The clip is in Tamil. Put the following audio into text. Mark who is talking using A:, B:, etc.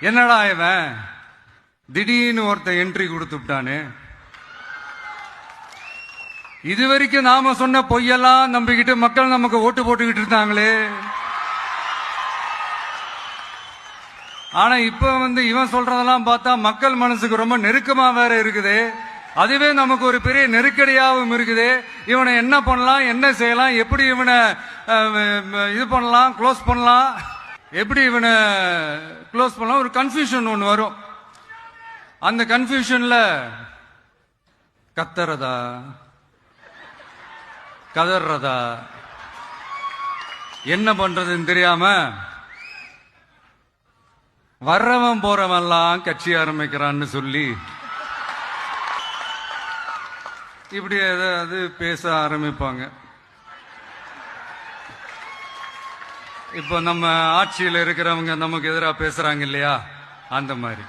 A: என்னடா இவன் திடீர்னு ஒருத்த என்ட்ரி கொடுத்துட்டானு. இதுவரைக்கும் நாம சொன்ன பொய்யெல்லாம் நம்பிக்கிட்டு மக்கள் நமக்கு ஓட்டு போட்டுக்கிட்டு இருந்தாங்களே. ஆனா இப்ப இவன் சொல்றதெல்லாம் பார்த்தா மக்கள் மனசுக்கு ரொம்ப நெருக்கமா வேற இருக்குது. அதுவே நமக்கு ஒரு பெரிய நெருக்கடியாகவும் இருக்குது. இவனை என்ன பண்ணலாம், என்ன செய்யலாம், எப்படி இவனை இது பண்ணலாம், க்ளோஸ் பண்ணலாம், எப்படி இவனை க்ளோஸ் பண்ணலாம், ஒரு கன்ஃபியூஷன் ஒன்று வரும். அந்த கன்ஃபியூஷன்ல கத்துறதா கதறதா என்ன பண்றதுன்னு தெரியாம வர்றவன் போறவன்லாம் கட்சி ஆரம்பிக்கிறான்னு சொல்லி இப்படி ஏதாவது பேச ஆரம்பிப்பாங்க. இப்ப நம்ம ஆட்சியில் இருக்கிறவங்க நமக்கு எதிராக பேசுறாங்க இல்லையா, அந்த மாதிரி.